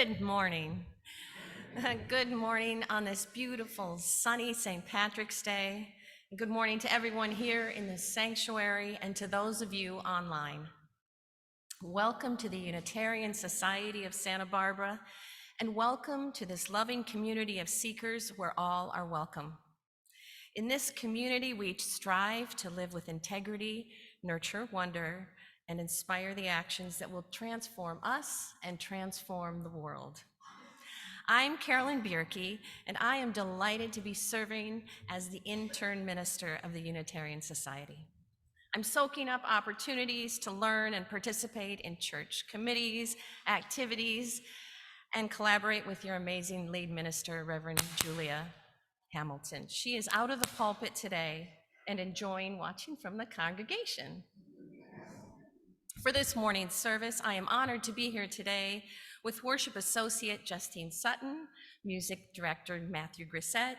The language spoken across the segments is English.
Good morning. Good morning on this beautiful, sunny St. Patrick's Day. Good morning to everyone here in the sanctuary and to those of you online. Welcome to the Unitarian Society of Santa Barbara, and welcome to this loving community of seekers where all are welcome. In this community, we strive to live with integrity, nurture wonder, and inspire the actions that will transform us and transform the world. I'm Carolyn Bierke, and I am delighted to be serving as the intern minister of the Unitarian Society. I'm soaking up opportunities to learn and participate in church committees, activities, and collaborate with your amazing lead minister, Reverend Julia Hamilton. She is out of the pulpit today and enjoying watching from the congregation. For this morning's service, I am honored to be here today with Worship Associate Justine Sutton, Music Director Matthew Grissett,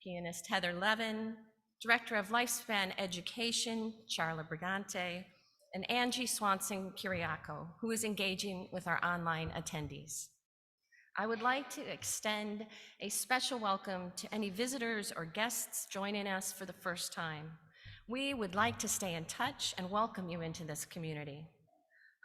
pianist Heather Levin, Director of Lifespan Education, Charla Brigante, and Angie Swanson-Kiriakou, who is engaging with our online attendees. I would like to extend a special welcome to any visitors or guests joining us for the first time. We would like to stay in touch and welcome you into this community.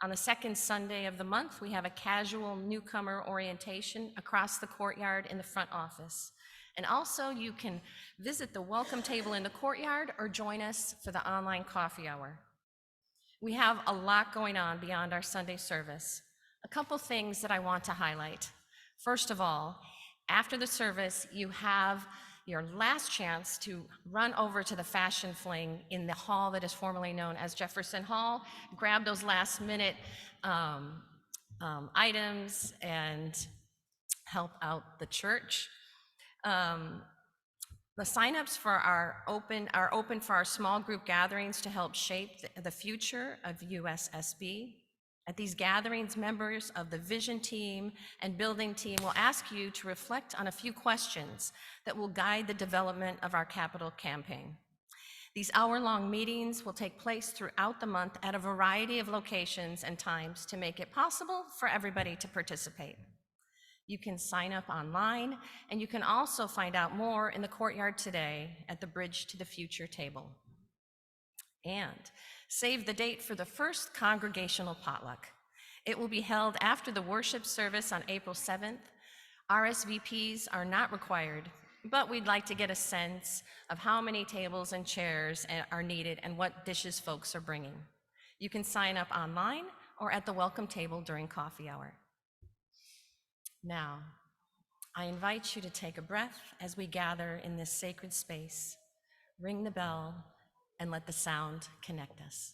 On the second Sunday of the month, we have a casual newcomer orientation across the courtyard in the front office. And also you can visit the welcome table in the courtyard or join us for the online coffee hour. We have a lot going on beyond our Sunday service. A couple things that I want to highlight. First of all, after the service, you have your last chance to run over to the Fashion Fling in the hall that is formerly known as Jefferson Hall, grab those last minute items and help out the church. The signups for are open for our small group gatherings to help shape the future of USSB. At these gatherings, members of the vision team and building team will ask you to reflect on a few questions that will guide the development of our capital campaign. These hour-long meetings will take place throughout the month at a variety of locations and times to make it possible for everybody to participate. You can sign up online, and you can also find out more in the courtyard today at the Bridge to the Future table. And save the date for the first congregational potluck. It will be held after the worship service on April 7th. RSVPs are not required, but we'd like to get a sense of how many tables and chairs are needed and what dishes folks are bringing. You can sign up online or at the welcome table during coffee hour. Now, I invite you to take a breath as we gather in this sacred space. Ring the bell and let the sound connect us.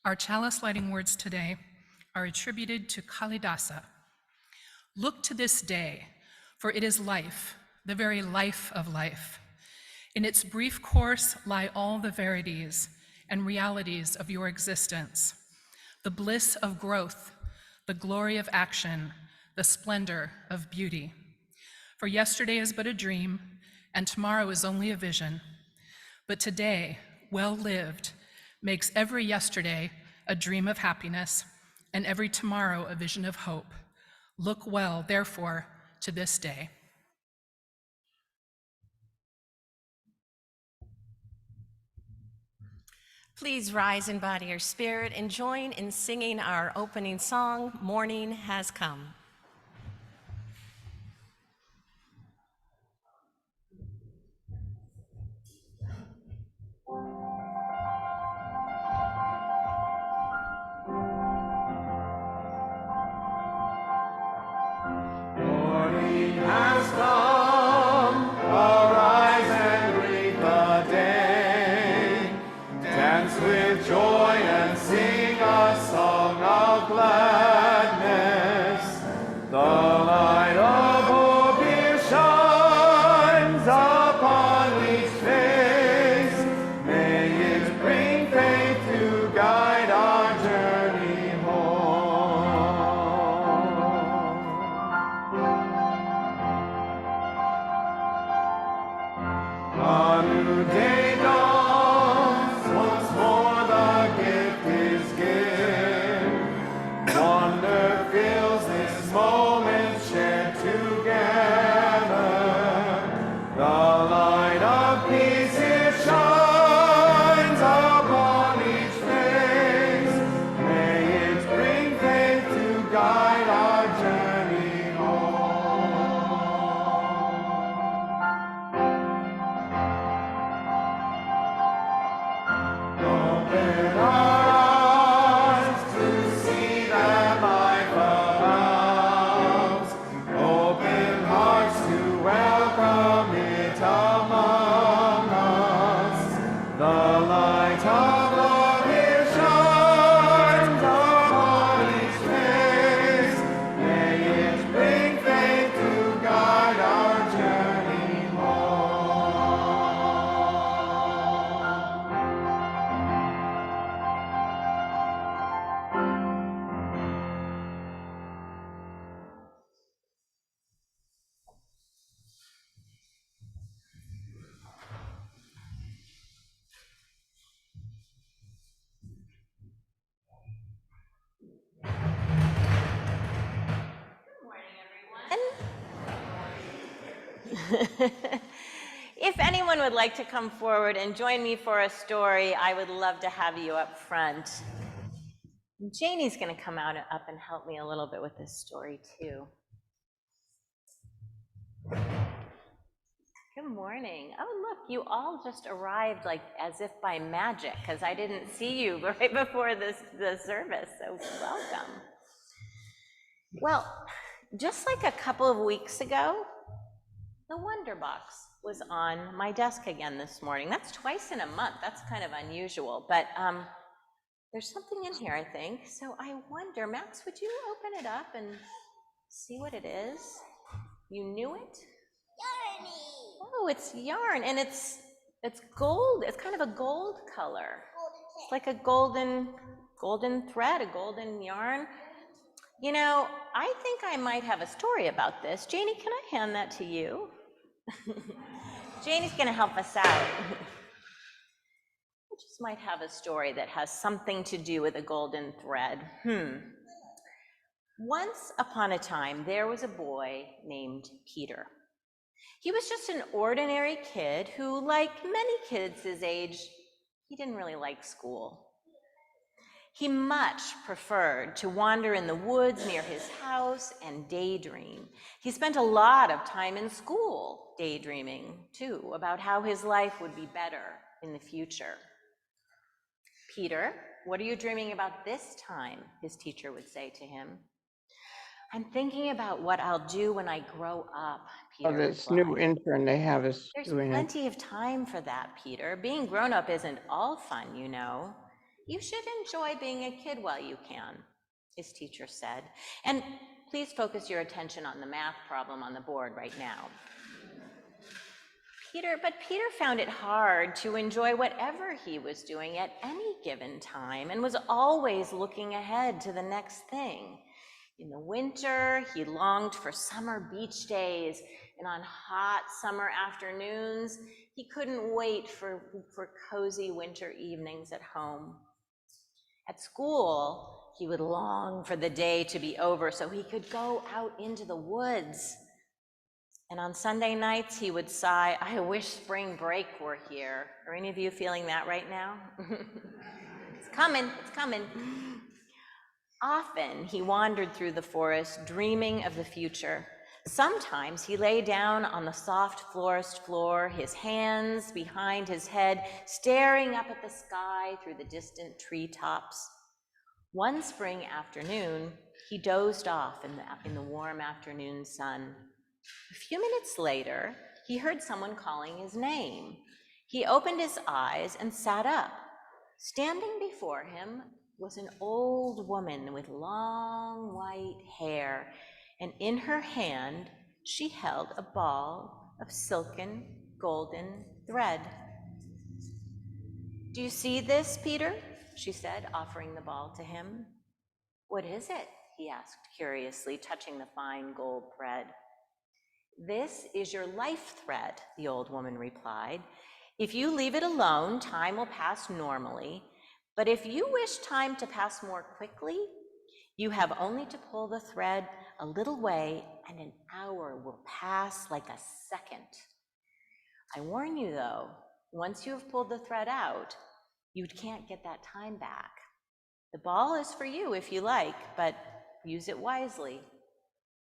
Our chalice lighting words today are attributed to Kalidasa. Look to this day, for it is life, the very life of life. In its brief course lie all the verities and realities of your existence, the bliss of growth, the glory of action, the splendor of beauty. For yesterday is but a dream, and tomorrow is only a vision. But today, well lived, makes every yesterday a dream of happiness, and every tomorrow a vision of hope. Look well, therefore, to this day. Please rise in body or spirit and join in singing our opening song, Morning Has Come. new day dawns, once more the gift is given. Wonder fills this moment shared together. The light of peace it shines upon each face. May it bring faith to guide our journey home. Open our eyes to see that life abounds. Open hearts to welcome it among us. The light of love it shines upon each face. May it bring faith to guide our journey home. If anyone would like to come forward and join me for a story, I would love to have you up front. Janie's going to come up and help me a little bit with this story too. Good morning. Oh, look, you all just arrived like as if by magic, because I didn't see you right before the service, so welcome. Well, just like a couple of weeks ago, the Wonder Box was on my desk again this morning. That's twice in a month. That's kind of unusual, but there's something in here, I think. So I wonder, Max, would you open it up and see what it is? You knew it? Yarny. Oh, it's yarn, and it's gold. It's kind of a gold color. It's like a golden thread, a golden yarn. You know, I think I might have a story about this. Janie, can I hand that to you? Janie's going to help us out. I just might have a story that has something to do with a golden thread. Once upon a time, there was a boy named Peter. He was just an ordinary kid who, like many kids his age, he didn't really like school. He much preferred to wander in the woods near his house and daydream. He spent a lot of time in school daydreaming, too, about how his life would be better in the future. Peter, what are you dreaming about this time? His teacher would say to him. I'm thinking about what I'll do when I grow up, Peter Oh, this replied. new intern they have is There's doing it. plenty of time for that, Peter. Being grown up isn't all fun, you know. You should enjoy being a kid while you can, his teacher said. And please focus your attention on the math problem on the board right now. But Peter found it hard to enjoy whatever he was doing at any given time and was always looking ahead to the next thing. In the winter, he longed for summer beach days, and on hot summer afternoons, he couldn't wait for cozy winter evenings at home. At school, he would long for the day to be over so he could go out into the woods. And on Sunday nights, he would sigh, I wish spring break were here. Are any of you feeling that right now? It's coming, it's coming. Often he wandered through the forest, dreaming of the future. Sometimes he lay down on the soft forest floor, his hands behind his head, staring up at the sky through the distant treetops. One spring afternoon, he dozed off in the warm afternoon sun. A few minutes later, he heard someone calling his name. He opened his eyes and sat up. Standing before him was an old woman with long white hair, and in her hand she held a ball of silken golden thread. Do you see this, Peter? She said, offering the ball to him. What is it? He asked curiously, touching the fine gold thread. This is your life thread, the old woman replied. If you leave it alone, time will pass normally, but if you wish time to pass more quickly, you have only to pull the thread a little way and an hour will pass like a second. I warn you though, once you have pulled the thread out, you can't get that time back. The ball is for you if you like, but use it wisely.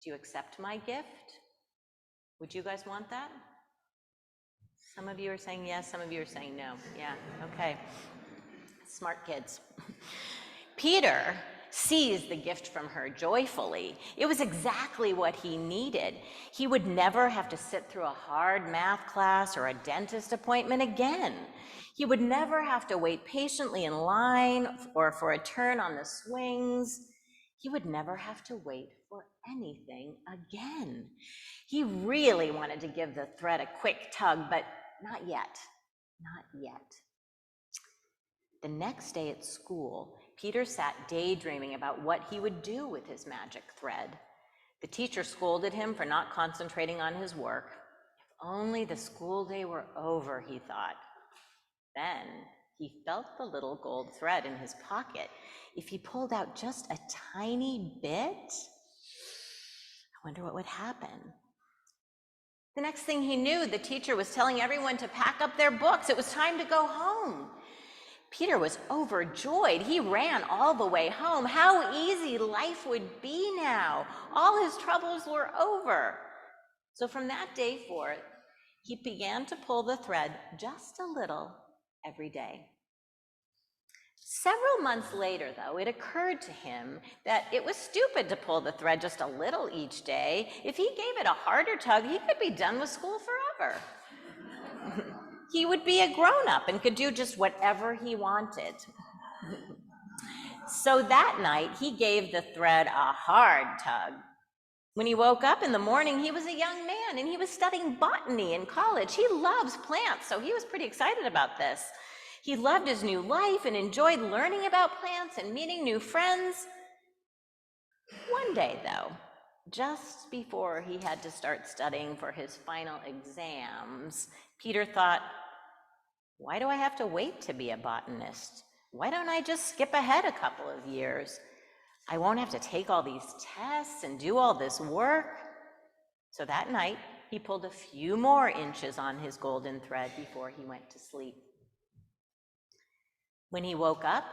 Do you accept my gift? Would you guys want that? Some of you are saying yes, some of you are saying no. Yeah, okay. Smart kids. Peter seized the gift from her joyfully. It was exactly what he needed. He would never have to sit through a hard math class or a dentist appointment again. He would never have to wait patiently in line or for a turn on the swings. He would never have to wait for anything again. He really wanted to give the thread a quick tug, but not yet, not yet. The next day at school, Peter sat daydreaming about what he would do with his magic thread. The teacher scolded him for not concentrating on his work. If only the school day were over, he thought. Then he felt the little gold thread in his pocket. If he pulled out just a tiny bit, I wonder what would happen. The next thing he knew, the teacher was telling everyone to pack up their books. It was time to go home. Peter was overjoyed. He ran all the way home. How easy life would be now. All his troubles were over. So from that day forth, he began to pull the thread just a little every day. Several months later, though, it occurred to him that it was stupid to pull the thread just a little each day. If he gave it a harder tug, he could be done with school forever. He would be a grown-up and could do just whatever he wanted. So that night, he gave the thread a hard tug. When he woke up in the morning, he was a young man and he was studying botany in college. He loves plants, so he was pretty excited about this. He loved his new life and enjoyed learning about plants and meeting new friends. One day, though, just before he had to start studying for his final exams, Peter thought, why do I have to wait to be a botanist? Why don't I just skip ahead a couple of years? I won't have to take all these tests and do all this work. So that night, he pulled a few more inches on his golden thread before he went to sleep. When he woke up,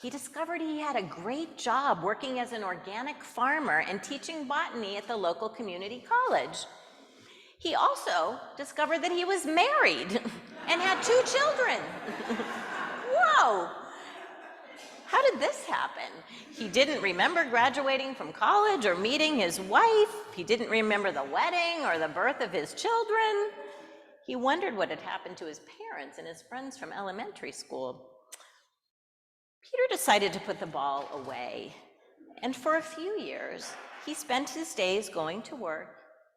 he discovered he had a great job working as an organic farmer and teaching botany at the local community college. He also discovered that he was married and had 2 children. Whoa! How did this happen? He didn't remember graduating from college or meeting his wife. He didn't remember the wedding or the birth of his children. He wondered what had happened to his parents and his friends from elementary school. Peter decided to put the ball away, and for a few years, he spent his days going to work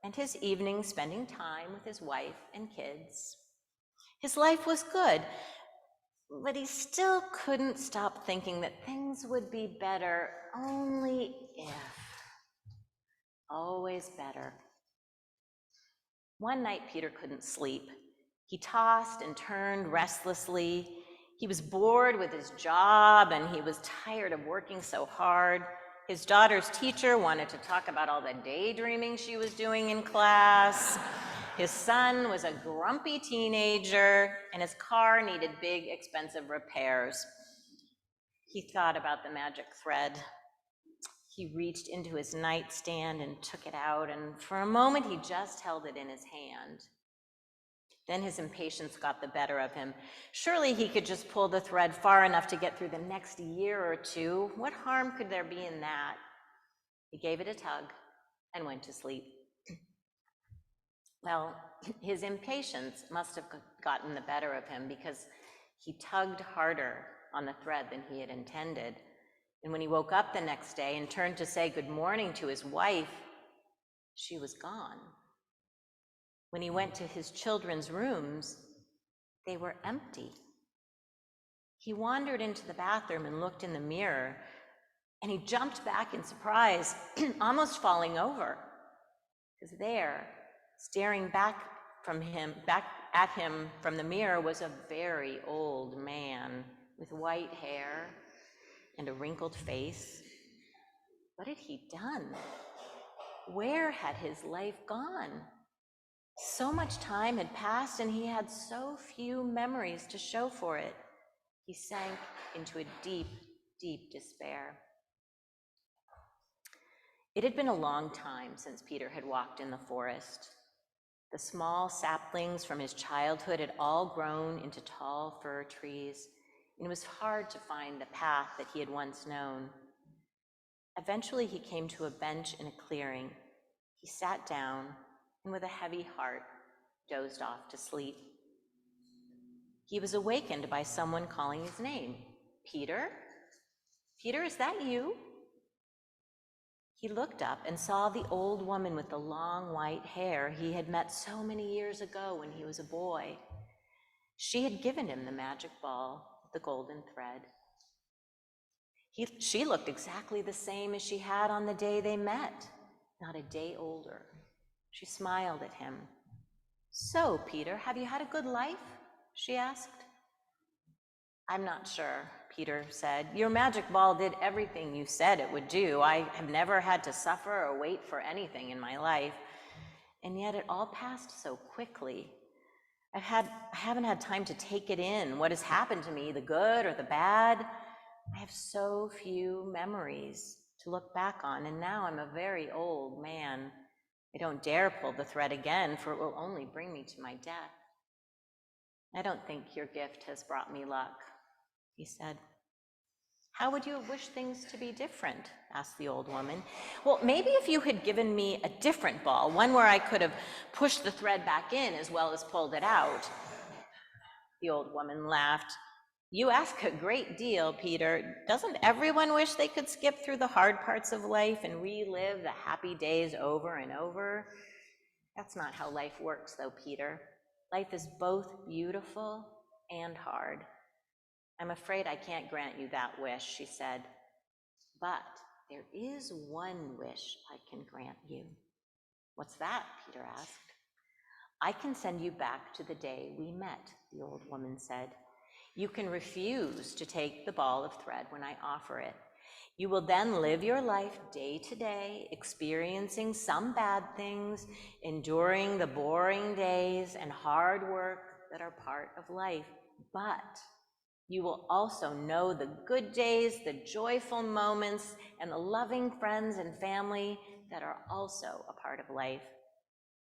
and his evenings spending time with his wife and kids. His life was good, but he still couldn't stop thinking that things would be better only if. Always better. One night, Peter couldn't sleep. He tossed and turned restlessly. He was bored with his job and he was tired of working so hard. His daughter's teacher wanted to talk about all the daydreaming she was doing in class. His son was a grumpy teenager and his car needed big, expensive repairs. He thought about the magic thread. He reached into his nightstand and took it out, and for a moment he just held it in his hand. Then his impatience got the better of him. Surely he could just pull the thread far enough to get through the next year or two. What harm could there be in that? He gave it a tug and went to sleep. Well, his impatience must have gotten the better of him because he tugged harder on the thread than he had intended. And when he woke up the next day and turned to say good morning to his wife, she was gone. When he went to his children's rooms, they were empty. He wandered into the bathroom and looked in the mirror, and he jumped back in surprise, almost falling over, because there, staring back back at him from the mirror was a very old man with white hair and a wrinkled face. What had he done? Where had his life gone? So much time had passed and he had so few memories to show for it. He sank into a deep, deep despair. It had been a long time since Peter had walked in the forest. The small saplings from his childhood had all grown into tall fir trees, and it was hard to find the path that he had once known. Eventually, he came to a bench in a clearing. He sat down and with a heavy heart dozed off to sleep. He was awakened by someone calling his name. Peter? Peter, is that you? He looked up and saw the old woman with the long white hair he had met so many years ago when he was a boy. She had given him the magic ball with the golden thread. She looked exactly the same as she had on the day they met, not a day older. She smiled at him. "So, Peter, have you had a good life?" she asked. "I'm not sure," Peter said. "Your magic ball did everything you said it would do. I have never had to suffer or wait for anything in my life. And yet it all passed so quickly. I haven't had time to take it in, what has happened to me, the good or the bad. I have so few memories to look back on, and now I'm a very old man. I don't dare pull the thread again, for it will only bring me to my death." "I don't think your gift has brought me luck," he said. "How would you have wished things to be different?" asked the old woman. "Well, maybe if you had given me a different ball, one where I could have pushed the thread back in as well as pulled it out." The old woman laughed. "You ask a great deal, Peter. Doesn't everyone wish they could skip through the hard parts of life and relive the happy days over and over? That's not how life works, though, Peter. Life is both beautiful and hard. I'm afraid I can't grant you that wish," she said. "But there is one wish I can grant you." "What's that?" Peter asked. "I can send you back to the day we met," the old woman said. "You can refuse to take the ball of thread when I offer it. You will then live your life day to day, experiencing some bad things, enduring the boring days and hard work that are part of life. But you will also know the good days, the joyful moments, and the loving friends and family that are also a part of life."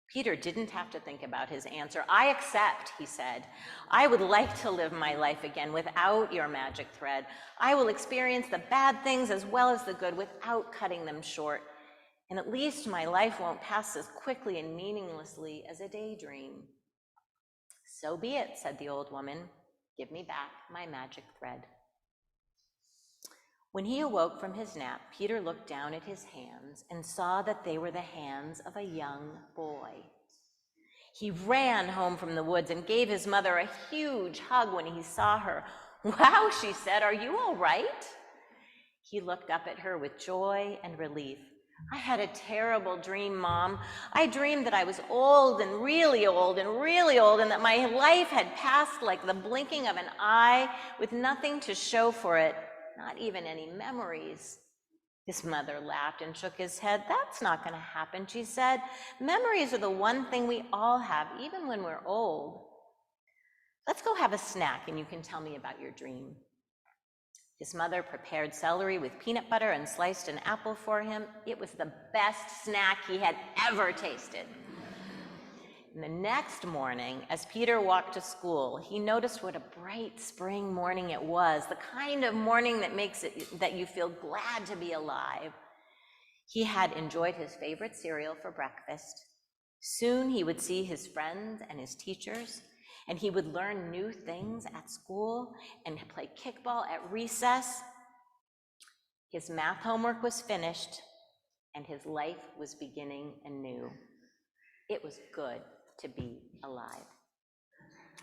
Peter didn't have to think about his answer. "I accept," he said. "I would like to live my life again without your magic thread. I will experience the bad things as well as the good without cutting them short. And at least my life won't pass as quickly and meaninglessly as a daydream." "So be it," said the old woman. "Give me back my magic thread." When he awoke from his nap, Peter looked down at his hands and saw that they were the hands of a young boy. He ran home from the woods and gave his mother a huge hug when he saw her. "Wow," she said, "are you all right?" He looked up at her with joy and relief. "I had a terrible dream, Mom. I dreamed that I was old and really old and really old, and that my life had passed like the blinking of an eye with nothing to show for it. Not even any memories." His mother laughed and shook his head. "That's not going to happen," she said. "Memories are the one thing we all have, even when we're old. Let's go have a snack and you can tell me about your dream." His mother prepared celery with peanut butter and sliced an apple for him. It was the best snack he had ever tasted. And the next morning, as Peter walked to school, he noticed what a bright spring morning it was, the kind of morning that makes it that you feel glad to be alive. He had enjoyed his favorite cereal for breakfast. Soon he would see his friends and his teachers, and he would learn new things at school and play kickball at recess. His math homework was finished, and his life was beginning anew. It was good to be alive.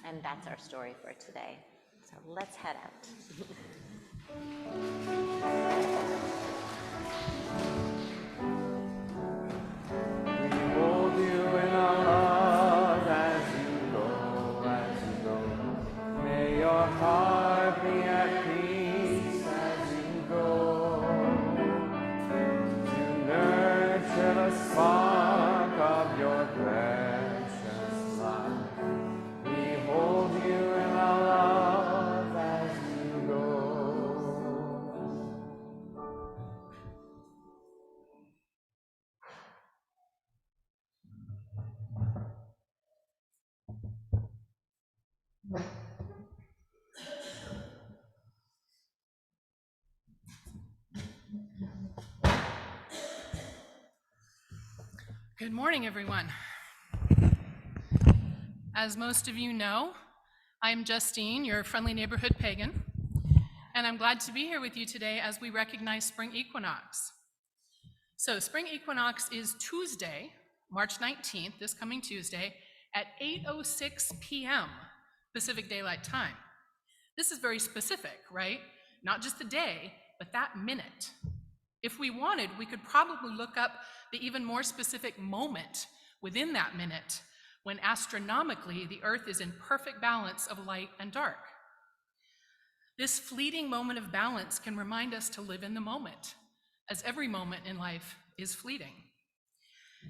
And that's our story for today. So let's head out. We hold you in our love as Good morning, everyone. As most of you know, I'm Justine, your friendly neighborhood pagan, and I'm glad to be here with you today as we recognize spring equinox. So spring equinox is Tuesday, March 19th, this coming Tuesday, at 8:06 p.m. Pacific Daylight Time. This is very specific, right? Not just the day, but that minute. If we wanted, we could probably look up the even more specific moment within that minute when astronomically the Earth is in perfect balance of light and dark. This fleeting moment of balance can remind us to live in the moment, as every moment in life is fleeting.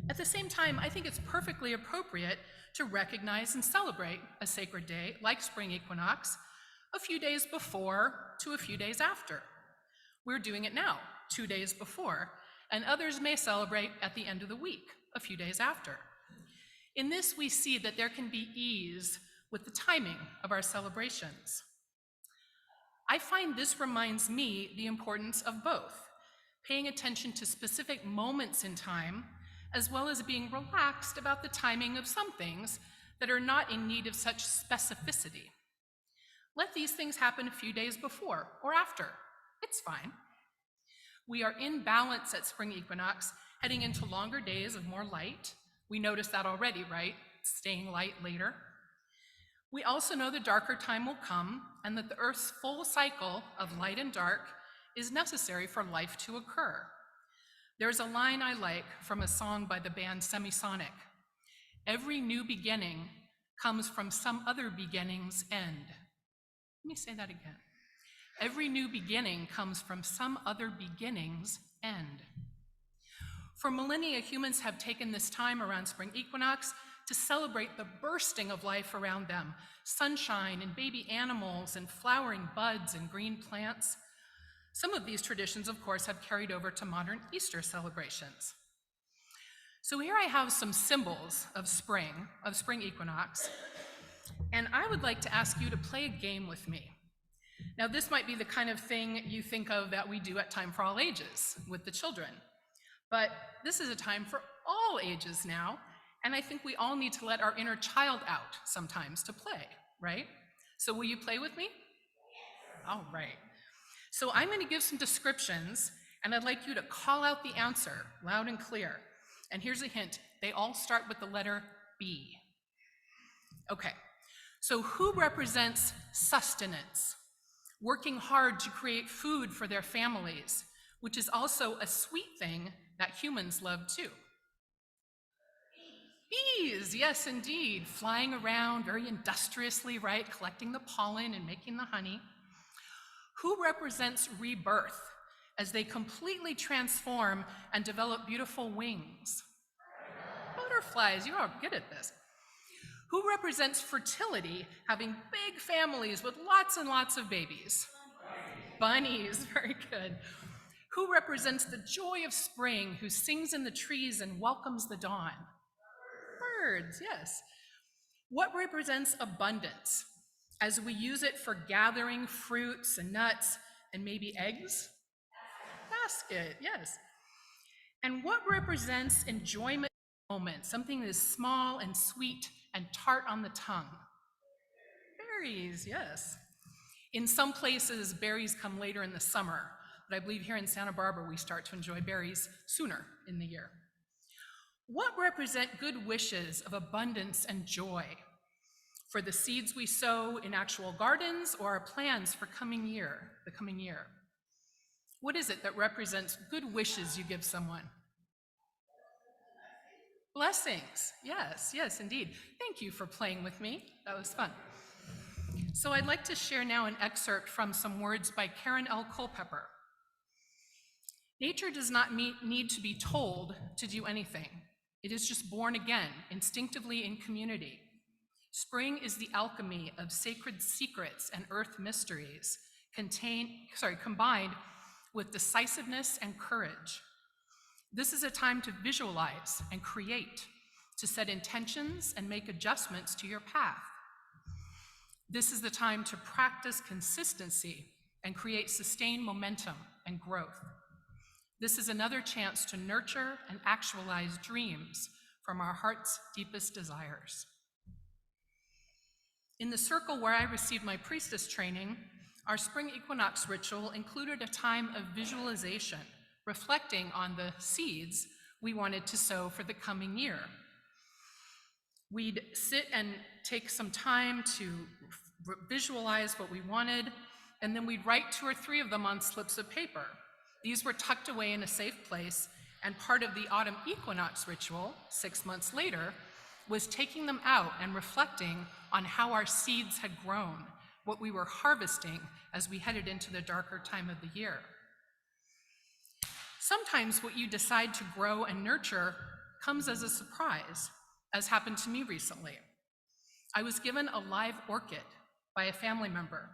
At the same time, I think it's perfectly appropriate to recognize and celebrate a sacred day like spring equinox a few days before to a few days after. We're doing it now, 2 days before, and others may celebrate at the end of the week, a few days after. In this, we see that there can be ease with the timing of our celebrations. I find this reminds me the importance of both, paying attention to specific moments in time, as well as being relaxed about the timing of some things that are not in need of such specificity. Let these things happen a few days before or after. It's fine. We are in balance at spring equinox, heading into longer days of more light. We notice that already, right? Staying light later. We also know the darker time will come and that the Earth's full cycle of light and dark is necessary for life to occur. There's a line I like from a song by the band Semisonic. Every new beginning comes from some other beginning's end. Let me say that again. Every new beginning comes from some other beginning's end. For millennia, humans have taken this time around spring equinox to celebrate the bursting of life around them, sunshine and baby animals and flowering buds and green plants. Some of these traditions, of course, have carried over to modern Easter celebrations. So here I have some symbols of spring equinox, and I would like to ask you to play a game with me. Now, this might be the kind of thing you think of that we do at Time for All Ages with the children, but this is a time for all ages now, and I think we all need to let our inner child out sometimes to play, right? So will you play with me? All right. So I'm going to give some descriptions, and I'd like you to call out the answer loud and clear. And here's a hint. They all start with the letter B. Okay. So who represents sustenance? Working hard to create food for their families, which is also a sweet thing that humans love too. Bees, yes, indeed, flying around very industriously, right, collecting the pollen and making the honey. Who represents rebirth as they completely transform and develop beautiful wings? Butterflies, you are good at this. Who represents fertility, having big families with lots and lots of babies? Bunnies, very good. Who represents the joy of spring, who sings in the trees and welcomes the dawn? Birds, yes. What represents abundance as we use it for gathering fruits and nuts and maybe eggs? Basket, yes. And what represents enjoyment moment, something that is small and sweet and tart on the tongue? Berries, yes. In some places, berries come later in the summer, but I believe here in Santa Barbara, we start to enjoy berries sooner in the year. What represent good wishes of abundance and joy for the seeds we sow in actual gardens or our plans for the coming year? What is it that represents good wishes you give someone? Blessings, yes, yes, indeed. Thank you for playing with me. That was fun. So I'd like to share now an excerpt from some words by Karen L. Culpepper. Nature does not need to be told to do anything. It is just born again, instinctively in community. Spring is the alchemy of sacred secrets and earth mysteries, combined with decisiveness and courage. This is a time to visualize and create, to set intentions and make adjustments to your path. This is the time to practice consistency and create sustained momentum and growth. This is another chance to nurture and actualize dreams from our heart's deepest desires. In the circle where I received my priestess training, our spring equinox ritual included a time of visualization, reflecting on the seeds we wanted to sow for the coming year. We'd sit and take some time to visualize what we wanted, and then we'd write 2 or 3 of them on slips of paper. These were tucked away in a safe place, and part of the autumn equinox ritual, 6 months later, was taking them out and reflecting on how our seeds had grown, what we were harvesting as we headed into the darker time of the year. Sometimes what you decide to grow and nurture comes as a surprise, as happened to me recently. I was given a live orchid by a family member.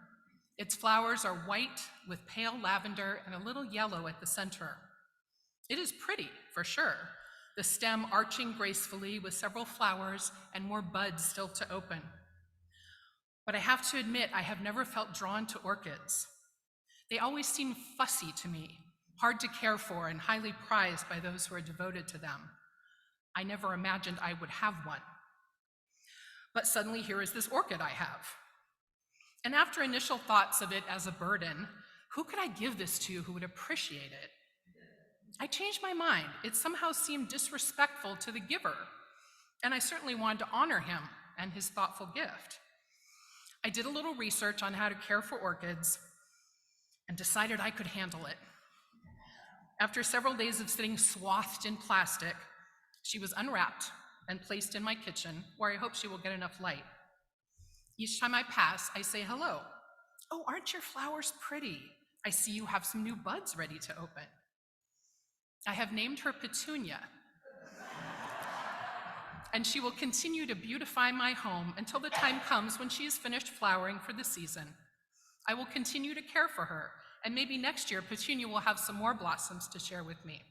Its flowers are white with pale lavender and a little yellow at the center. It is pretty, for sure, the stem arching gracefully with several flowers and more buds still to open. But I have to admit, I have never felt drawn to orchids. They always seem fussy to me, hard to care for and highly prized by those who are devoted to them. I never imagined I would have one. But suddenly here is this orchid I have. And after initial thoughts of it as a burden, who could I give this to who would appreciate it? I changed my mind. It somehow seemed disrespectful to the giver, and I certainly wanted to honor him and his thoughtful gift. I did a little research on how to care for orchids and decided I could handle it. After several days of sitting swathed in plastic, she was unwrapped and placed in my kitchen, where I hope she will get enough light. Each time I pass, I say hello. Oh, aren't your flowers pretty? I see you have some new buds ready to open. I have named her Petunia, and she will continue to beautify my home until the time comes when she is finished flowering for the season. I will continue to care for her, and maybe next year Petunia will have some more blossoms to share with me.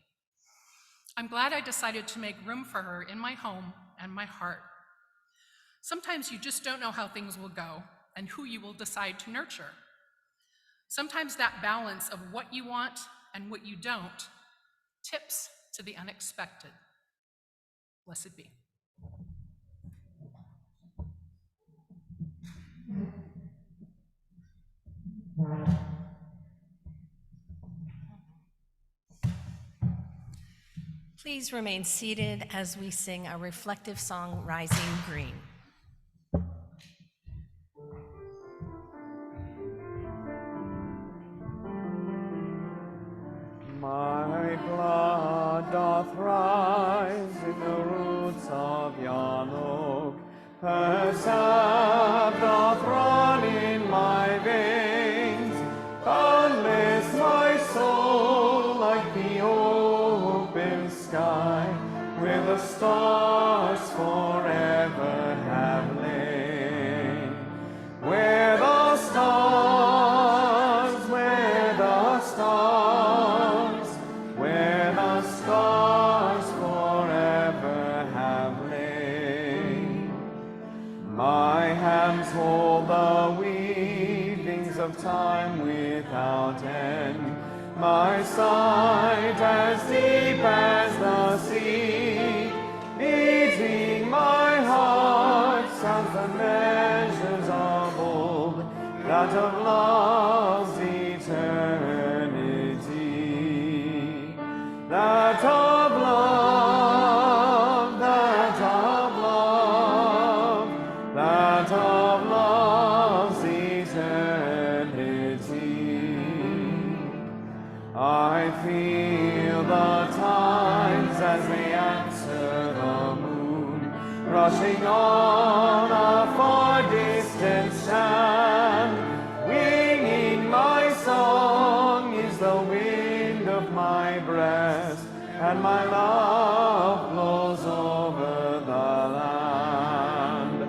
I'm glad I decided to make room for her in my home and my heart. Sometimes you just don't know how things will go and who you will decide to nurture. Sometimes that balance of what you want and what you don't tips to the unexpected. Blessed be. Please remain seated as we sing our reflective song, Rising Green. My blood doth rise in the roots of yon oak, her sap doth run in my veins, boundless my soul like the open sky, where the stars forever have lain, where the stars, where the stars, where the stars forever have lain. My hands hold the weavings of time without end, my sight as deep as the sea, beating my heart sounds the measures of old, that of love's eternity, that of love, that of love, that of love's eternity. I feel the tides as they answer the moon, rushing on a far distant sand. Winging my song is the wind of my breast, and my love blows over the land.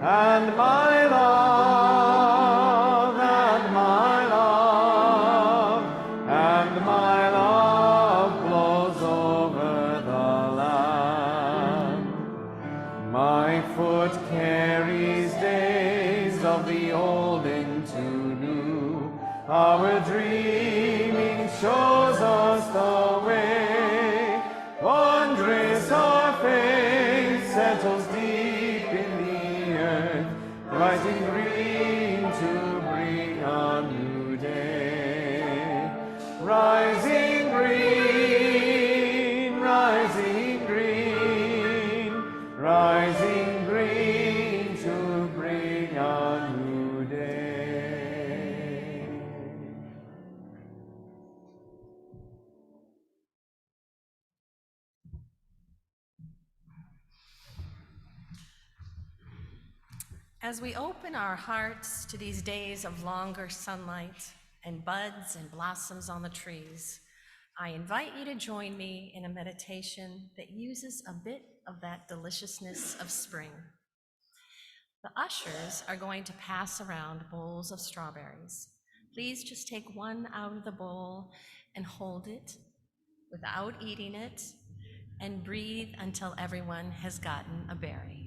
And my love, and my love, and my love blows over the land. My foot carries days of of the old into new. Our dreaming shows us the way. Wondrous our faith settles deep in the earth, bright and green to bring a new day. Rising green, rising green, rising green to bring a new day. As we open our hearts to these days of longer sunlight and buds and blossoms on the trees, I invite you to join me in a meditation that uses a bit of that deliciousness of spring. The ushers are going to pass around bowls of strawberries. Please just take one out of the bowl and hold it without eating it, and breathe until everyone has gotten a berry.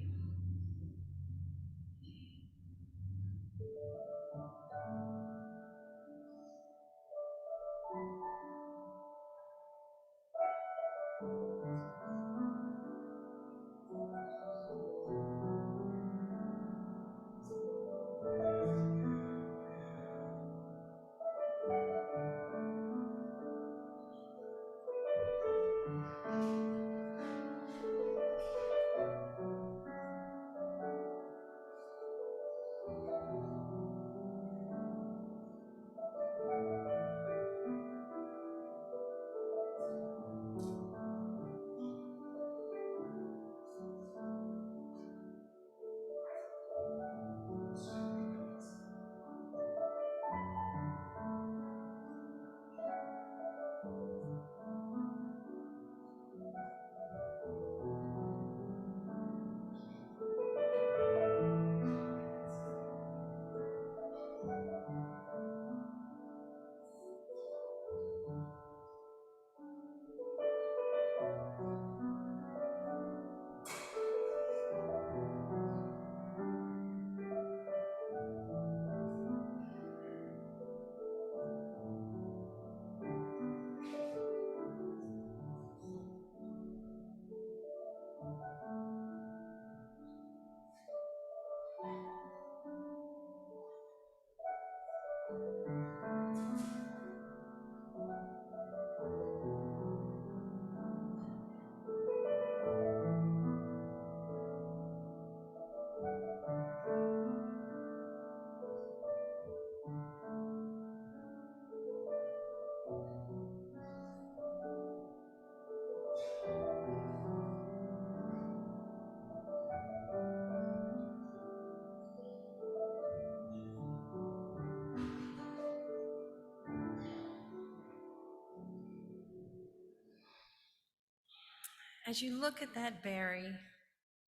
As you look at that berry,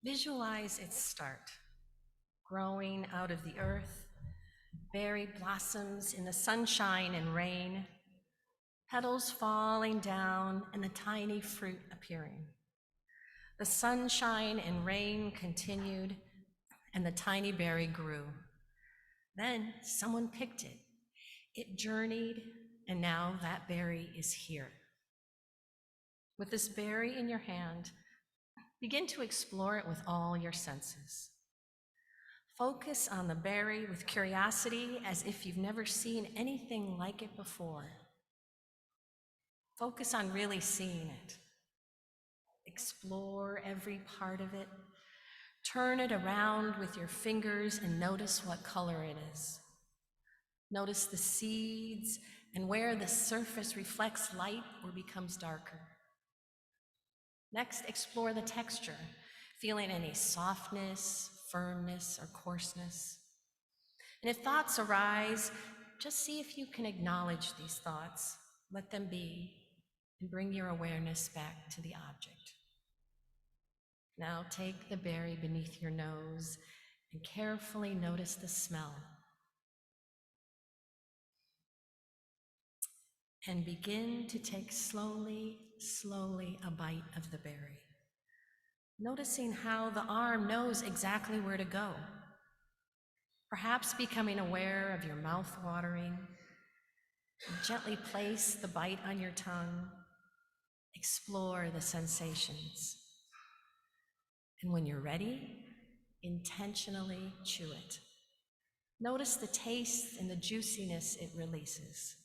visualize its start, growing out of the earth, berry blossoms in the sunshine and rain, petals falling down, and the tiny fruit appearing. The sunshine and rain continued, and the tiny berry grew. Then someone picked it. It journeyed, and now that berry is here. With this berry in your hand, begin to explore it with all your senses. Focus on the berry with curiosity as if you've never seen anything like it before. Focus on really seeing it. Explore every part of it. Turn it around with your fingers and notice what color it is. Notice the seeds and where the surface reflects light or becomes darker. Next, explore the texture, feeling any softness, firmness, or coarseness. And if thoughts arise, just see if you can acknowledge these thoughts, let them be, and bring your awareness back to the object. Now take the berry beneath your nose and carefully notice the smell. And begin to take slowly a bite of the berry, noticing how the arm knows exactly where to go. Perhaps becoming aware of your mouth watering. Gently place the bite on your tongue. Explore the sensations. And when you're ready, intentionally chew it. Notice the taste and the juiciness it releases.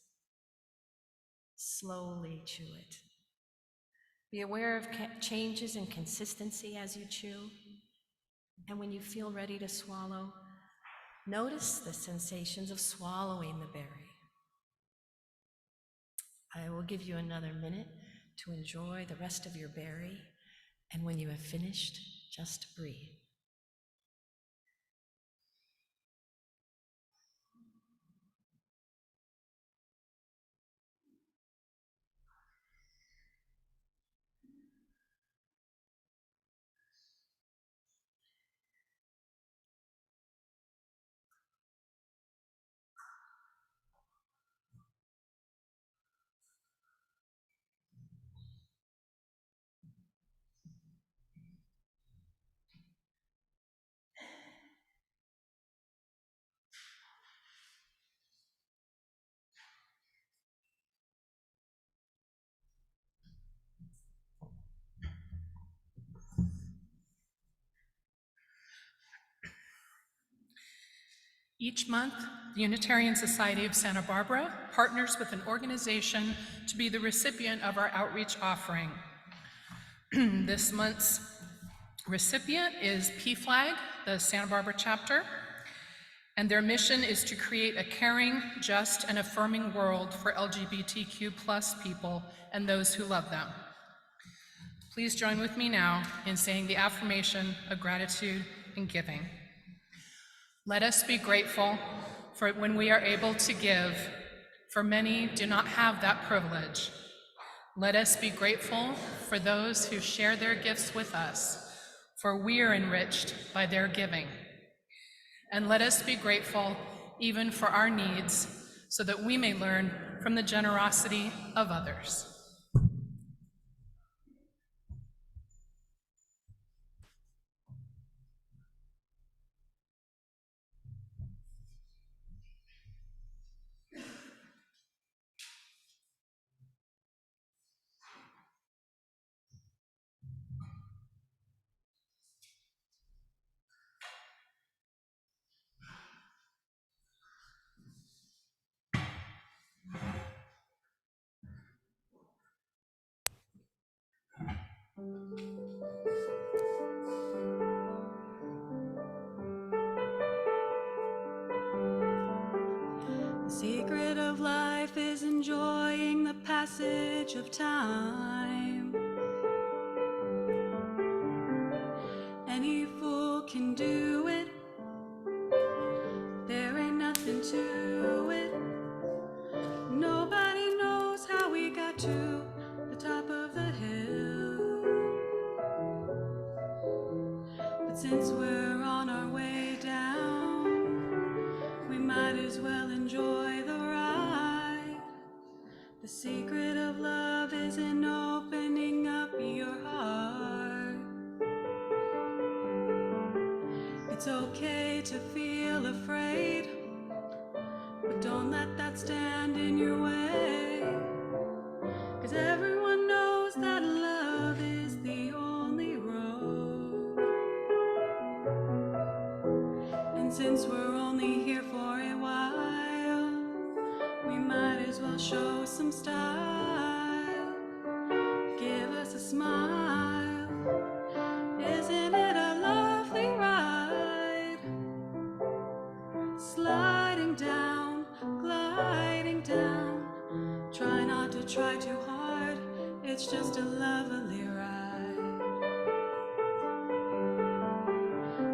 Slowly chew it. Be aware of changes in consistency as you chew. And when you feel ready to swallow, notice the sensations of swallowing the berry. I will give you another minute to enjoy the rest of your berry, and when you have finished, just breathe. Each month, the Unitarian Society of Santa Barbara partners with an organization to be the recipient of our outreach offering. This month's recipient is PFLAG, the Santa Barbara chapter, and their mission is to create a caring, just, and affirming world for LGBTQ+ people and those who love them. Please join with me now in saying the affirmation of gratitude and giving. Let us be grateful for when we are able to give, for many do not have that privilege. Let us be grateful for those who share their gifts with us, for we are enriched by their giving. And let us be grateful even for our needs, so that we may learn from the generosity of others. The secret of life is enjoying the passage of time. Any fool can do it. There ain't nothing to it. Nobody knows how we got to the top of the hill. But since we're on our way down, we might as well enjoy the ride. The secret of love is in opening up your heart. It's okay to feel afraid, but don't let that stand in your way. 'Cause everyone knows that love is the only road. And since we're only here for a while, we might as well show some style. Give us a smile. Isn't it a lovely ride? Sliding down, gliding down. Try not to try too hard. It's just a lovely ride.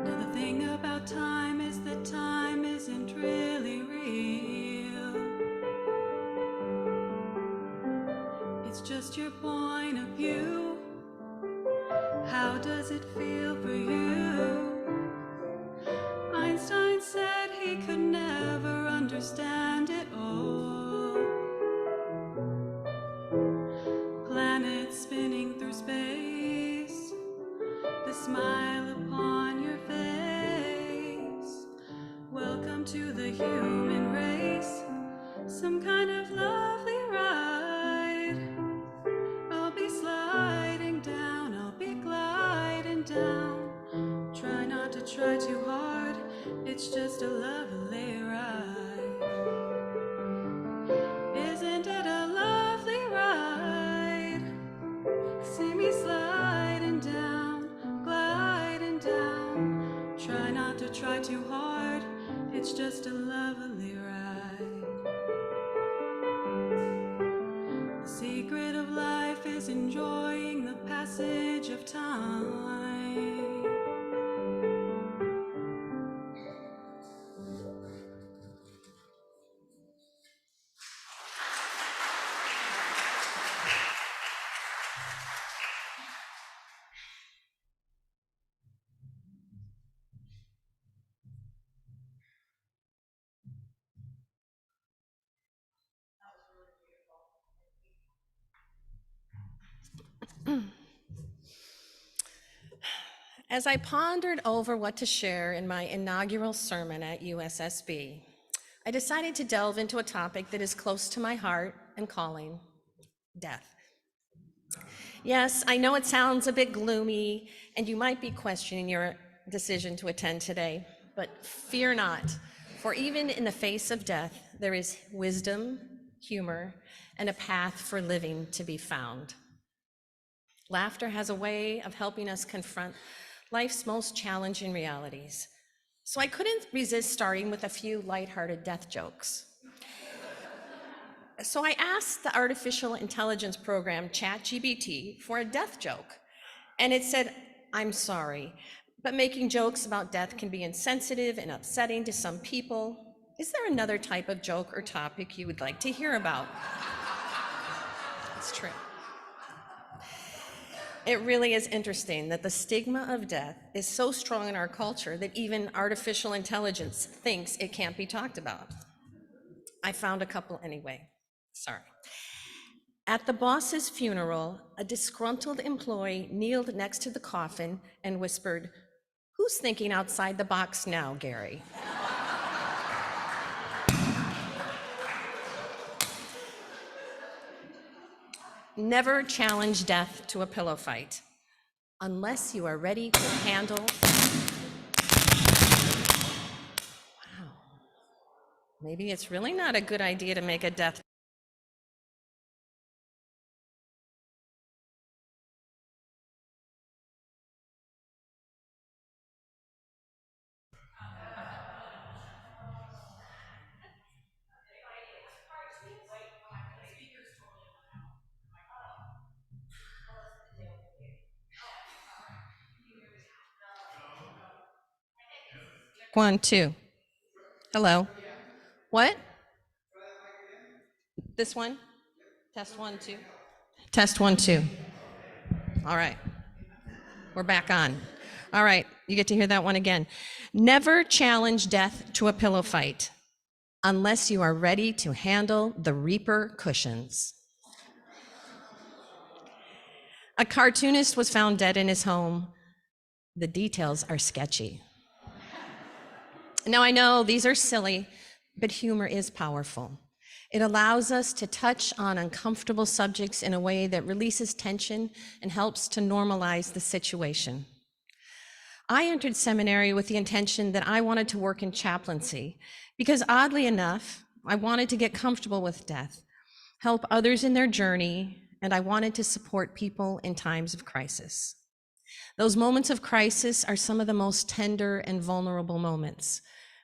Now the thing about time is that time isn't really real. It's just your point of view. How does it feel for you? Einstein said he could never understand it all. Planets spinning through space, the smile upon your face. Welcome Welcome to the human race, some kind of lovely ride. I'll be sliding down, I'll be gliding down. Try not to try too hard, it's just a lovely ride. Isn't it a lovely ride? See me sliding down, gliding down. Try not to try too hard, it's just a lovely ride. The secret of life is enjoying the passage of time. As I pondered over what to share in my inaugural sermon at USSB, I decided to delve into a topic that is close to my heart and calling: death. Yes, I know it sounds a bit gloomy, and you might be questioning your decision to attend today, but fear not, for even in the face of death, there is wisdom, humor, and a path for living to be found. Laughter has a way of helping us confront life's most challenging realities. So I couldn't resist starting with a few lighthearted death jokes. So I asked the artificial intelligence program ChatGPT for a death joke, and it said, "I'm sorry, but making jokes about death can be insensitive and upsetting to some people. Is there another type of joke or topic you would like to hear about?" It's true. It really is interesting that the stigma of death is so strong in our culture that even artificial intelligence thinks it can't be talked about. I found a couple anyway. Sorry. At the boss's funeral, a disgruntled employee kneeled next to the coffin and whispered, "Who's thinking outside the box now, Gary?" Never challenge death to a pillow fight unless you are ready to handle. Wow. Maybe it's really not a good idea to make a death. One, two. Hello. What? This one? Test one, two. Test one, two. All right. We're back on. All right. You get to hear that one again. Never challenge death to a pillow fight unless you are ready to handle the Reaper cushions. A cartoonist was found dead in his home. The details are sketchy. Now, I know these are silly, but humor is powerful. It allows us to touch on uncomfortable subjects in a way that releases tension and helps to normalize the situation. I entered seminary with the intention that I wanted to work in chaplaincy because, oddly enough, I wanted to get comfortable with death, help others in their journey, and I wanted to support people in times of crisis. Those moments of crisis are some of the most tender and vulnerable moments.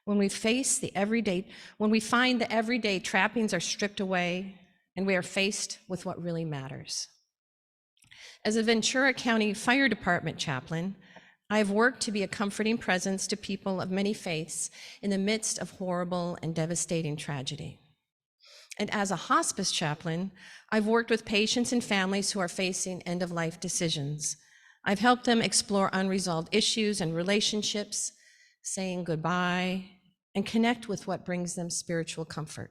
When we find the everyday trappings are stripped away and we are faced with what really matters. As a Ventura County Fire Department chaplain, I have worked to be a comforting presence to people of many faiths in the midst of horrible and devastating tragedy. And as a hospice chaplain, I've worked with patients and families who are facing end-of-life decisions. I've helped them explore unresolved issues and relationships, saying goodbye, and connect with what brings them spiritual comfort.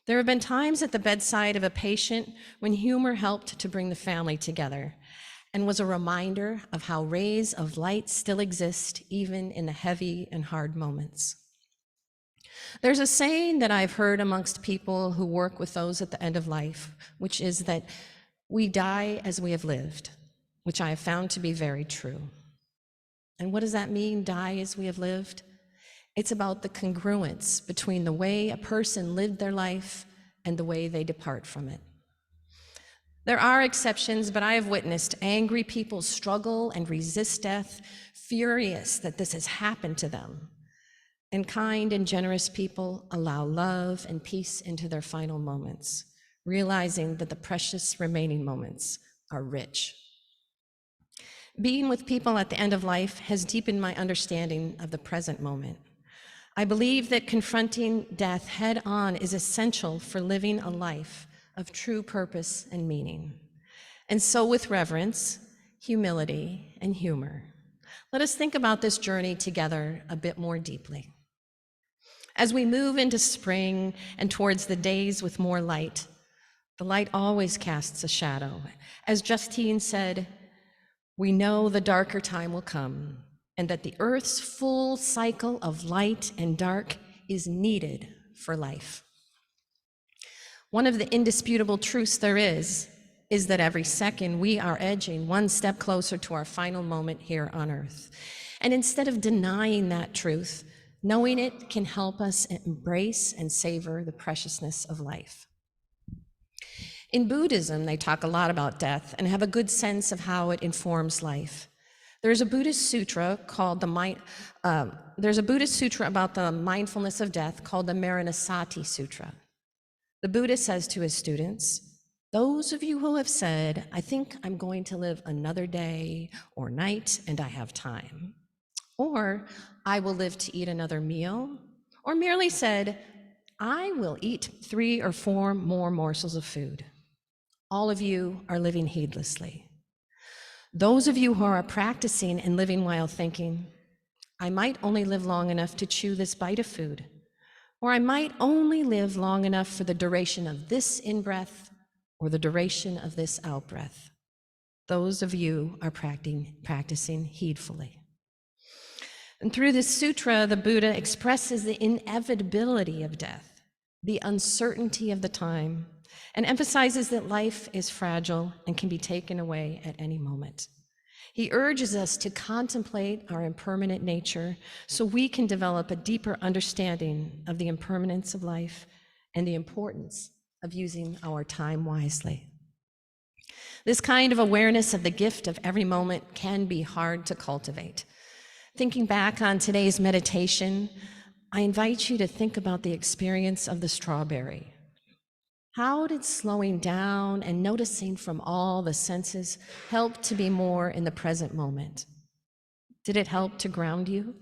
There have been times at the bedside of a patient when humor helped to bring the family together and was a reminder of how rays of light still exist even in the heavy and hard moments. There's a saying that I've heard amongst people who work with those at the end of life, which is that we die as we have lived, which I have found to be very true. And what does that mean, die as we have lived? It's about the congruence between the way a person lived their life and the way they depart from it. There are exceptions, but I have witnessed angry people struggle and resist death, furious that this has happened to them. And kind and generous people allow love and peace into their final moments, realizing that the precious remaining moments are rich. Being with people at the end of life has deepened my understanding of the present moment. I believe that confronting death head on is essential for living a life of true purpose and meaning. And so with reverence, humility, and humor, let us think about this journey together a bit more deeply. As we move into spring and towards the days with more light, the light always casts a shadow. As Justine said, we know the darker time will come and that the earth's full cycle of light and dark is needed for life. One of the indisputable truths there is that every second we are edging one step closer to our final moment here on earth. And instead of denying that truth, knowing it can help us embrace and savor the preciousness of life. In Buddhism, they talk a lot about death and have a good sense of how it informs life. There's a Buddhist sutra about the mindfulness of death called the Maranasati Sutra. The Buddha says to his students, those of you who have said, I think I'm going to live another day or night and I have time, or I will live to eat another meal, or merely said, I will eat 3 or 4 more morsels of food. All of you are living heedlessly. Those of you who are practicing and living while thinking, I might only live long enough to chew this bite of food, or I might only live long enough for the duration of this in-breath or the duration of this out-breath. Those of you are practicing heedfully. And through this sutra, the Buddha expresses the inevitability of death, the uncertainty of the time, and emphasizes that life is fragile and can be taken away at any moment. He urges us to contemplate our impermanent nature so we can develop a deeper understanding of the impermanence of life and the importance of using our time wisely. This kind of awareness of the gift of every moment can be hard to cultivate. Thinking back on today's meditation, I invite you to think about the experience of the strawberry. How did slowing down and noticing from all the senses help to be more in the present moment? Did it help to ground you?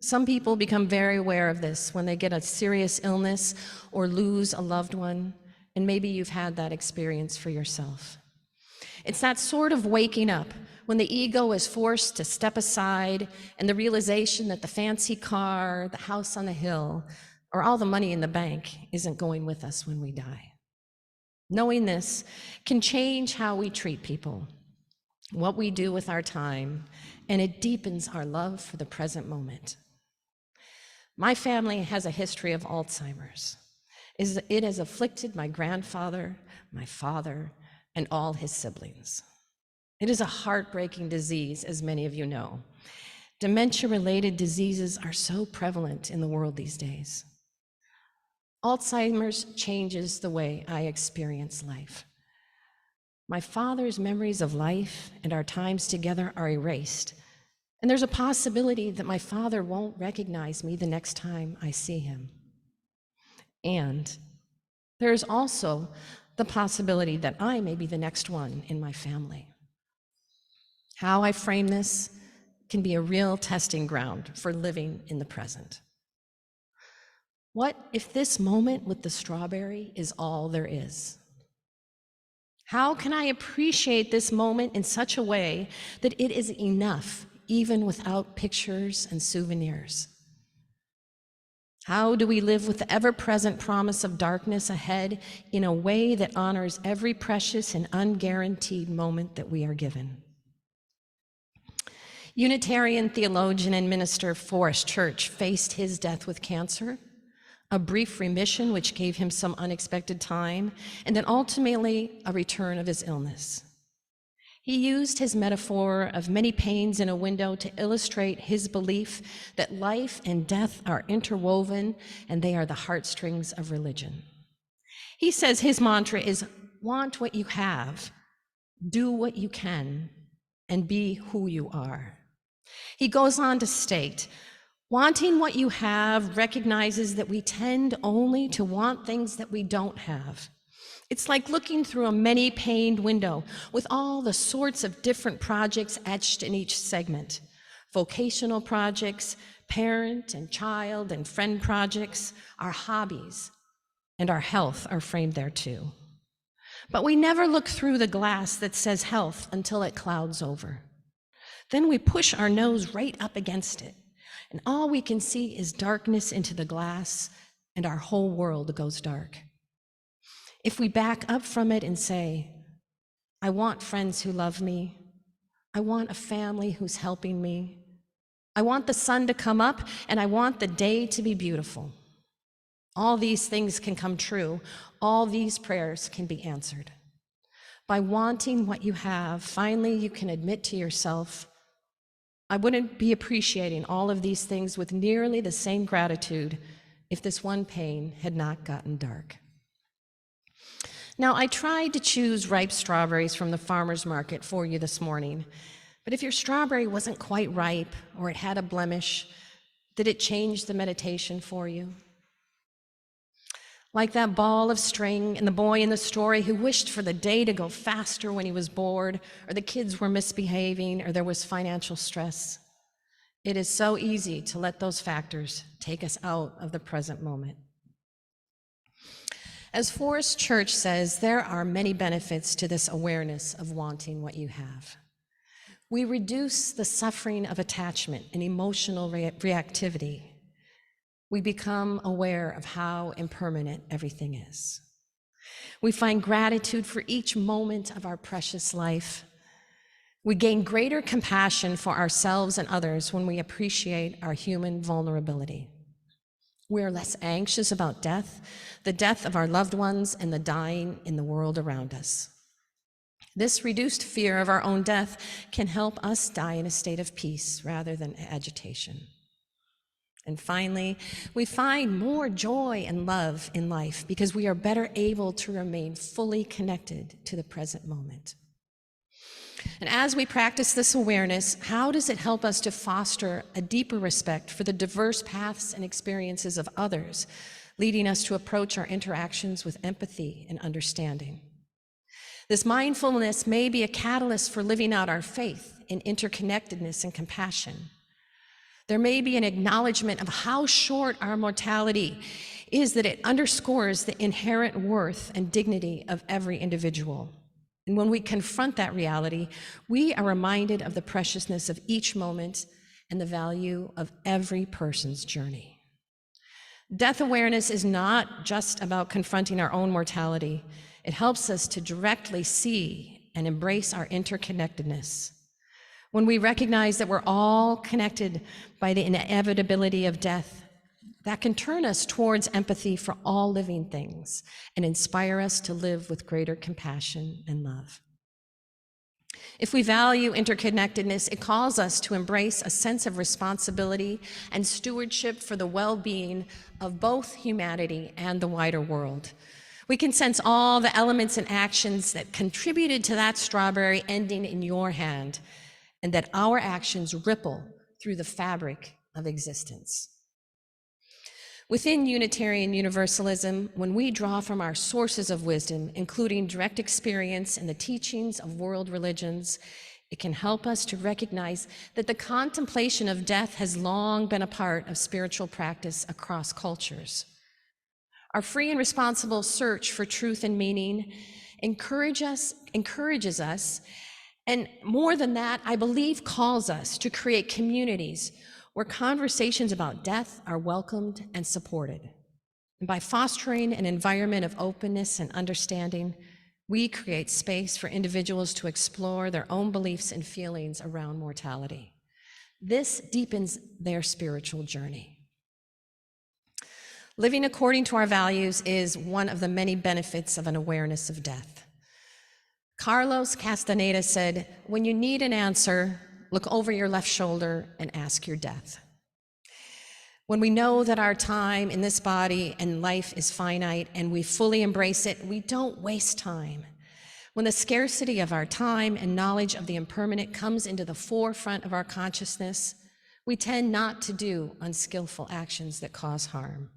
Some people become very aware of this when they get a serious illness or lose a loved one, and maybe you've had that experience for yourself. It's that sort of waking up when the ego is forced to step aside and the realization that the fancy car, the house on the hill, or all the money in the bank isn't going with us when we die. Knowing this can change how we treat people, what we do with our time, and it deepens our love for the present moment. My family has a history of Alzheimer's. It has afflicted my grandfather, my father, and all his siblings. It is a heartbreaking disease, as many of you know. Dementia-related diseases are so prevalent in the world these days. Alzheimer's changes the way I experience life. My father's memories of life and our times together are erased, and there's a possibility that my father won't recognize me the next time I see him. And there's also the possibility that I may be the next one in my family. How I frame this can be a real testing ground for living in the present. What if this moment with the strawberry is all there is? How can I appreciate this moment in such a way that it is enough, even without pictures and souvenirs? How do we live with the ever-present promise of darkness ahead in a way that honors every precious and unguaranteed moment that we are given? Unitarian theologian and minister Forrest Church faced his death with cancer, a brief remission which gave him some unexpected time, and then ultimately a return of his illness. He used his metaphor of many panes in a window to illustrate his belief that life and death are interwoven and they are the heartstrings of religion. He says his mantra is, want what you have, do what you can, and be who you are. He goes on to state, wanting what you have recognizes that we tend only to want things that we don't have. It's like looking through a many-paned window with all the sorts of different projects etched in each segment. Vocational projects, parent and child and friend projects, our hobbies, and our health are framed there too. But we never look through the glass that says health until it clouds over. Then we push our nose right up against it, and all we can see is darkness into the glass, and our whole world goes dark. If we back up from it and say, I want friends who love me, I want a family who's helping me, I want the sun to come up, and I want the day to be beautiful. All these things can come true. All these prayers can be answered. By wanting what you have, finally you can admit to yourself, I wouldn't be appreciating all of these things with nearly the same gratitude if this one pain had not gotten dark. Now, I tried to choose ripe strawberries from the farmer's market for you this morning, but if your strawberry wasn't quite ripe or it had a blemish, did it change the meditation for you? Like that ball of string and the boy in the story who wished for the day to go faster when he was bored, or the kids were misbehaving, or there was financial stress. It is so easy to let those factors take us out of the present moment. As Forrest Church says, there are many benefits to this awareness of wanting what you have. We reduce the suffering of attachment and emotional reactivity. We become aware of how impermanent everything is. We find gratitude for each moment of our precious life. We gain greater compassion for ourselves and others when we appreciate our human vulnerability. We are less anxious about death, the death of our loved ones, and the dying in the world around us. This reduced fear of our own death can help us die in a state of peace rather than agitation. And finally, we find more joy and love in life because we are better able to remain fully connected to the present moment. And as we practice this awareness, how does it help us to foster a deeper respect for the diverse paths and experiences of others, leading us to approach our interactions with empathy and understanding? This mindfulness may be a catalyst for living out our faith in interconnectedness and compassion. There may be an acknowledgement of how short our mortality is, that it underscores the inherent worth and dignity of every individual. And when we confront that reality, we are reminded of the preciousness of each moment and the value of every person's journey. Death awareness is not just about confronting our own mortality. It helps us to directly see and embrace our interconnectedness. When we recognize that we're all connected by the inevitability of death, that can turn us towards empathy for all living things and inspire us to live with greater compassion and love. If we value interconnectedness, it calls us to embrace a sense of responsibility and stewardship for the well-being of both humanity and the wider world. We can sense all the elements and actions that contributed to that strawberry ending in your hand, and that our actions ripple through the fabric of existence. Within Unitarian Universalism, when we draw from our sources of wisdom, including direct experience and the teachings of world religions, it can help us to recognize that the contemplation of death has long been a part of spiritual practice across cultures. Our free and responsible search for truth and meaning encourages us, and more than that, I believe calls us to create communities where conversations about death are welcomed and supported. And by fostering an environment of openness and understanding, we create space for individuals to explore their own beliefs and feelings around mortality. This deepens their spiritual journey. Living according to our values is one of the many benefits of an awareness of death. Carlos Castaneda said, "When you need an answer, look over your left shoulder and ask your death." When we know that our time in this body and life is finite and we fully embrace it, we don't waste time. When the scarcity of our time and knowledge of the impermanent comes into the forefront of our consciousness, we tend not to do unskillful actions that cause harm.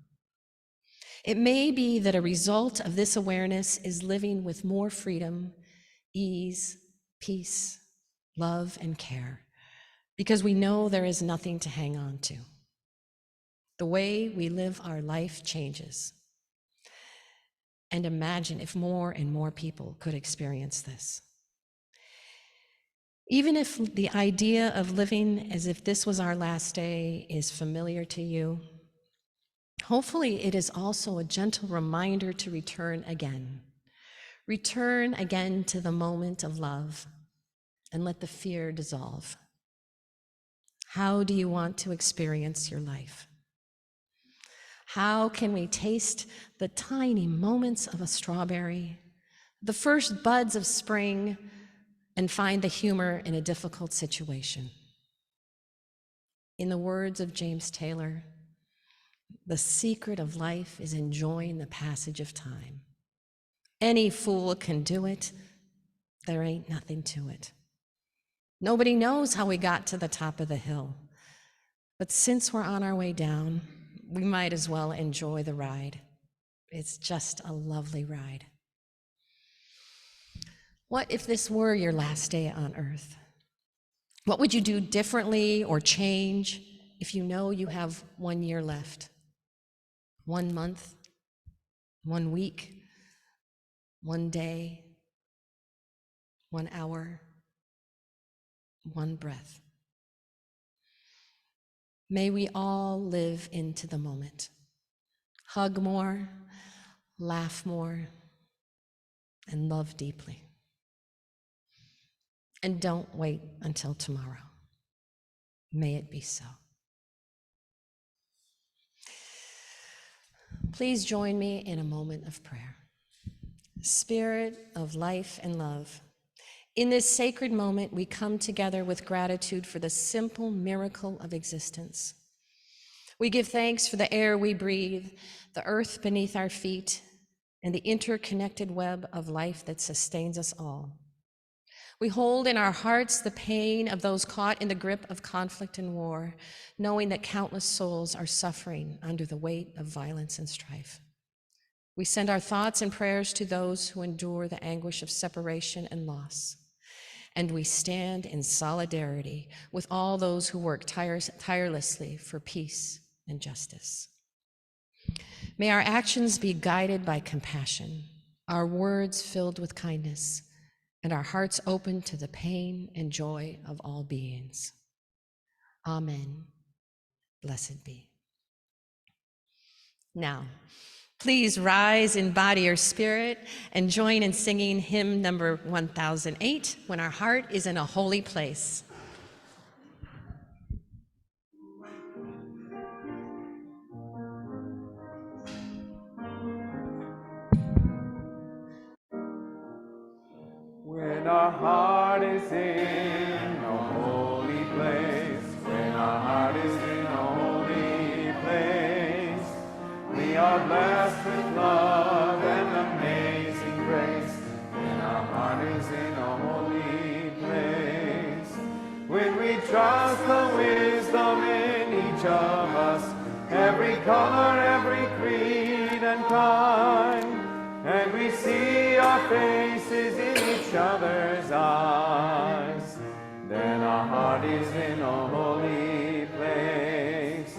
It may be that a result of this awareness is living with more freedom, ease, peace, love, and care, because we know there is nothing to hang on to. The way we live our life changes. And imagine if more and more people could experience this. Even if the idea of living as if this was our last day is familiar to you, hopefully it is also a gentle reminder to return again. Return again to the moment of love and let the fear dissolve. How do you want to experience your life? How can we taste the tiny moments of a strawberry, the first buds of spring, and find the humor in a difficult situation? In the words of James Taylor, the secret of life is enjoying the passage of time. Any fool can do it. There ain't nothing to it. Nobody knows how we got to the top of the hill, but since we're on our way down, we might as well enjoy the ride. It's just a lovely ride. What if this were your last day on earth? What would you do differently or change if you know you have 1 year left? 1 month, 1 week, 1 day, 1 hour, 1 breath. May we all live into the moment. Hug more, laugh more, and love deeply. And don't wait until tomorrow. May it be so. Please join me in a moment of prayer. Spirit of life and love, in this sacred moment, we come together with gratitude for the simple miracle of existence. We give thanks for the air we breathe, the earth beneath our feet, and the interconnected web of life that sustains us all. We hold in our hearts the pain of those caught in the grip of conflict and war, knowing that countless souls are suffering under the weight of violence and strife. We send our thoughts and prayers to those who endure the anguish of separation and loss. And we stand in solidarity with all those who work tirelessly for peace and justice. May our actions be guided by compassion, our words filled with kindness, and our hearts open to the pain and joy of all beings. Amen. Blessed be. Now, please rise in body or spirit and join in singing hymn number 1008, When Our Heart is in a Holy Place. When our heart is in a holy place, when our heart is in a holy place, we are blessed with love and amazing grace. When our heart is in a holy place, when we trust the wisdom in each of us, every color, every creed and kind, and we see our faces in each other's eyes, then our heart is in a holy place.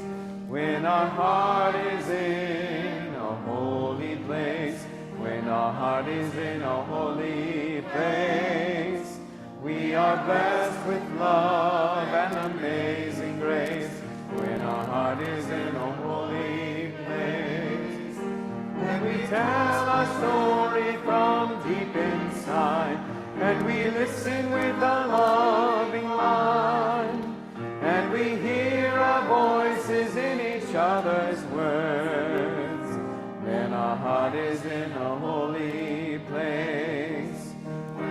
When our heart is in a holy place, when our heart is in a holy place, we are blessed with love and amazing grace. When our heart is in a holy place, when we tell our story from deep inside, and we listen with a loving mind, and we other's words. When our heart is in a holy place,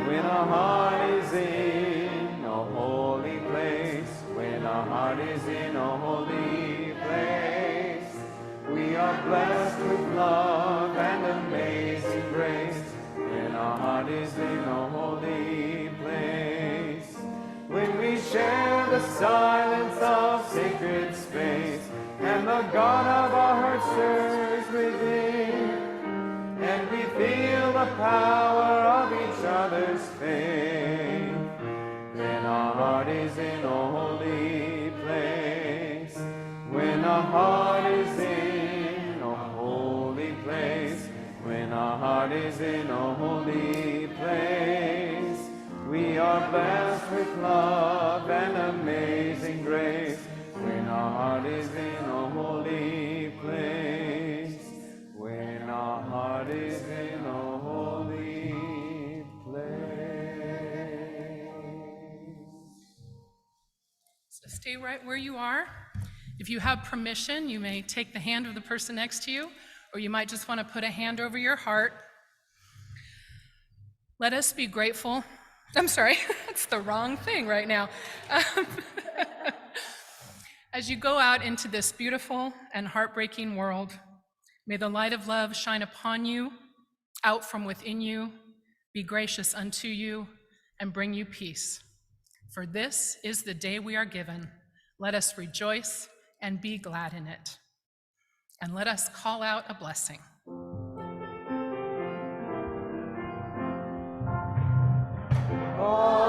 when our heart is in a holy place, when our heart is in a holy place, we are blessed with love and amazing grace. When our heart is in a holy place, when we share the silence of sacred space, and the God of our heart stirs within, and we feel the power of each other's faith. When our heart is in a holy place, when our heart is in a holy place, when our heart is in a holy place, we are blessed with love and amazing grace. When our heart is in a holy place, when our heart is in a holy place. So stay right where you are. If you have permission, you may take the hand of the person next to you, or you might just want to put a hand over your heart. Let us be grateful. I'm sorry, that's the wrong thing right now. As you go out into this beautiful and heartbreaking world, may the light of love shine upon you, out from within you, be gracious unto you, and bring you peace. For this is the day we are given. Let us rejoice and be glad in it. And let us call out a blessing. Oh,